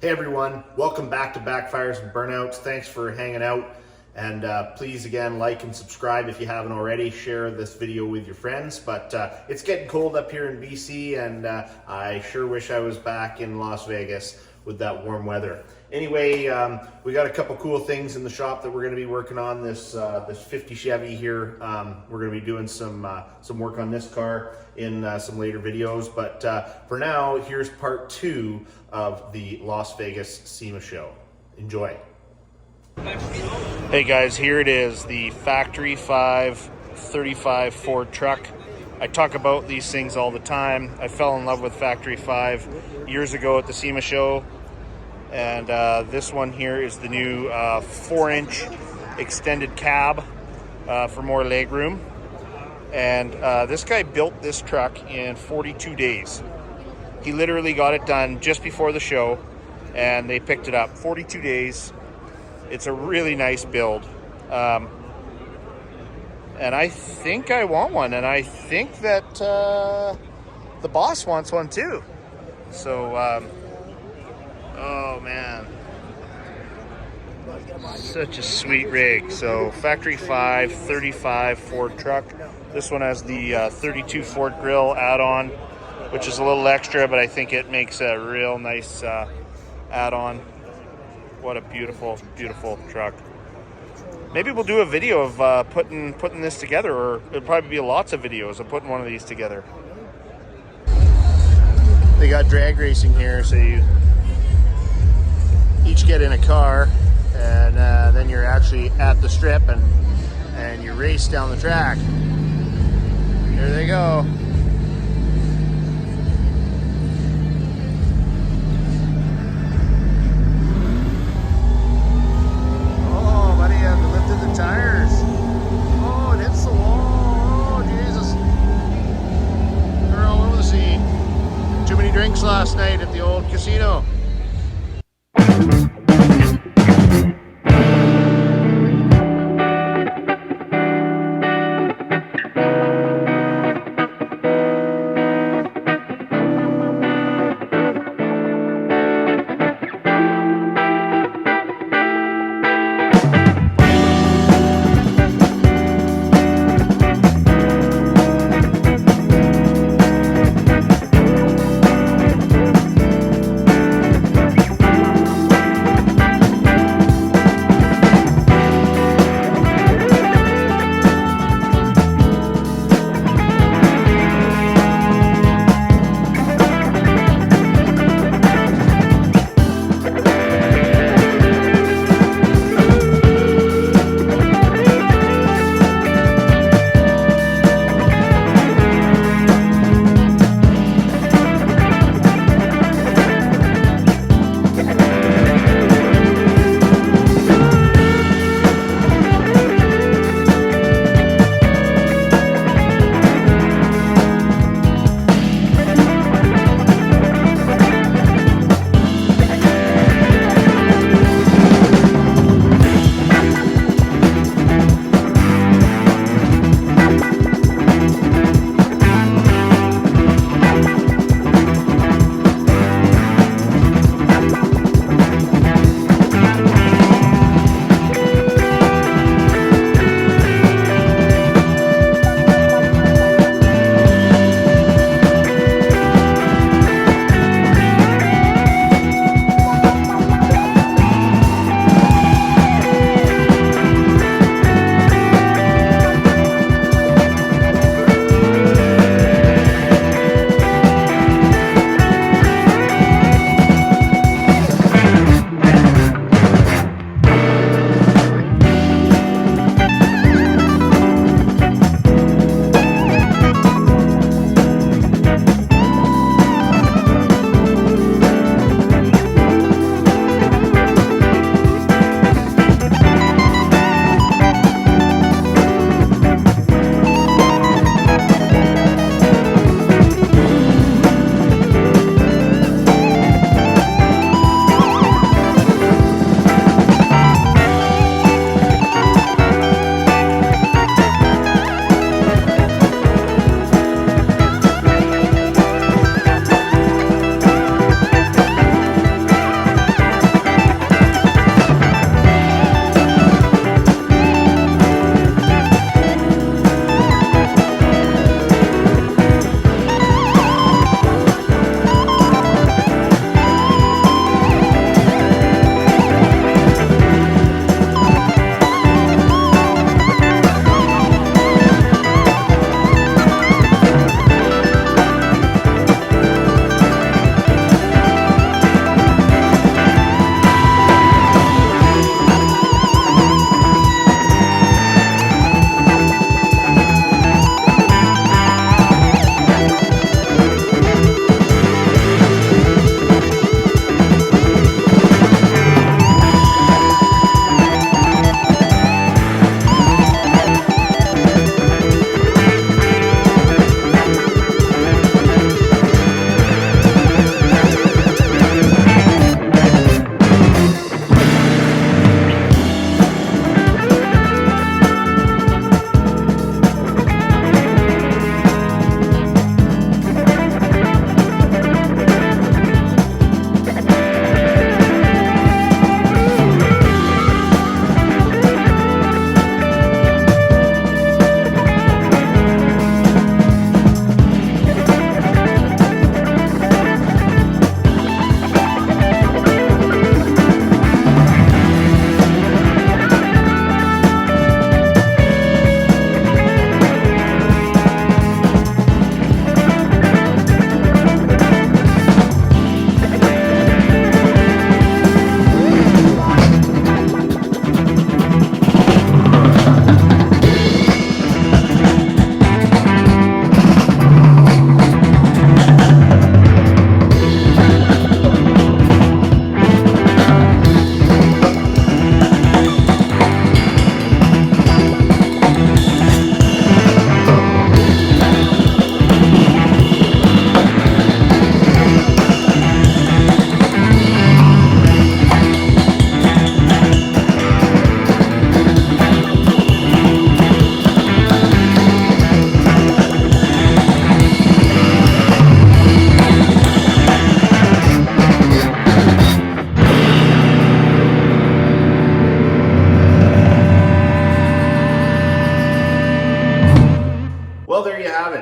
Hey everyone, welcome back to Backfires and Burnouts. Thanks for hanging out, and please again like and subscribe if you haven't already. Share this video with your friends, but it's getting cold up here in BC, and I sure wish I was back in Las Vegas with that warm weather. Anyway, we got a couple cool things in the shop that we're going to be working on. This 50 Chevy here. We're going to be doing some work on this car in some later videos. But for now, here's part 2 of the Las Vegas SEMA Show. Enjoy. Hey guys, here it is, the Factory 5 35 Ford truck. I talk about these things all the time. I fell in love with Factory 5 years ago at the SEMA Show. And this one here is the new 4-inch extended cab for more legroom. And this guy built this truck in 42 days. He literally got it done just before the show, and they picked it up. 42 days. It's a really nice build. And I think I want one, and I think that the boss wants one too. So, oh man, such a sweet rig. So Factory 5 35 Ford truck. This one has the 32 Ford grill add-on, which is a little extra, but I think it makes a real nice add-on. What a beautiful, beautiful truck. Maybe we'll do a video of putting this together, or it'll probably be lots of videos of putting one of these together. They got drag racing here, so you each get in a car, and then you're actually at the strip, and you race down the track. There they go. Oh, buddy, I've lifted the tires. Oh, it hits the wall. Oh, Jesus. They're all over the scene. Too many drinks last night at the old casino.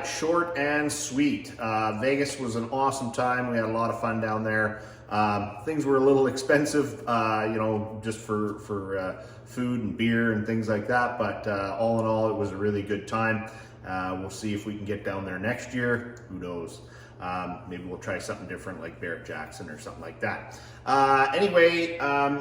it, short and sweet. Vegas was an awesome time. We had a lot of fun down there. Things were a little expensive, you know, just for food and beer and things like that. But all in all, it was a really good time. We'll see if we can get down there next year. Who knows? Maybe we'll try something different like Barrett Jackson or something like that. Anyway,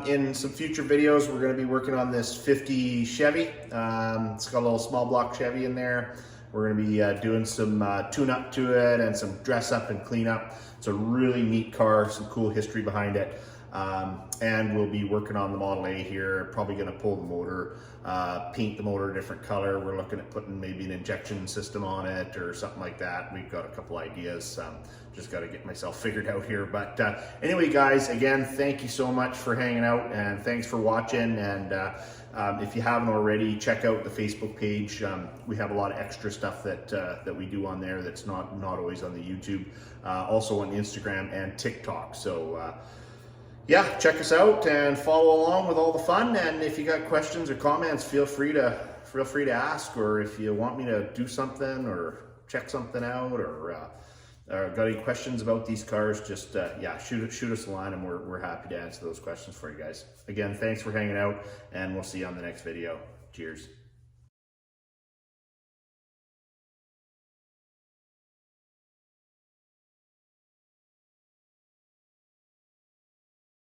in some future videos, we're going to be working on this 50 Chevy. It's got a little small block Chevy in there. We're going to be doing some tune-up to it and some dress-up and clean-up. It's a really neat car, some cool history behind it. And we'll be working on the Model A here, probably going to pull the motor, paint the motor a different color. We're looking at putting maybe an injection system on it or something like that. We've got a couple ideas. Just got to get myself figured out here. But anyway, guys, again, thank you so much for hanging out and thanks for watching. And if you haven't already, check out the Facebook page. We have a lot of extra stuff that we do on there that's not always on the YouTube. Also on Instagram and TikTok. So yeah, check us out and follow along with all the fun. And if you got questions or comments, feel free to ask. Or if you want me to do something or check something out, or got any questions about these cars, just yeah, shoot us a line, and we're happy to answer those questions for you guys. Again, thanks for hanging out, and we'll see you on the next video. Cheers.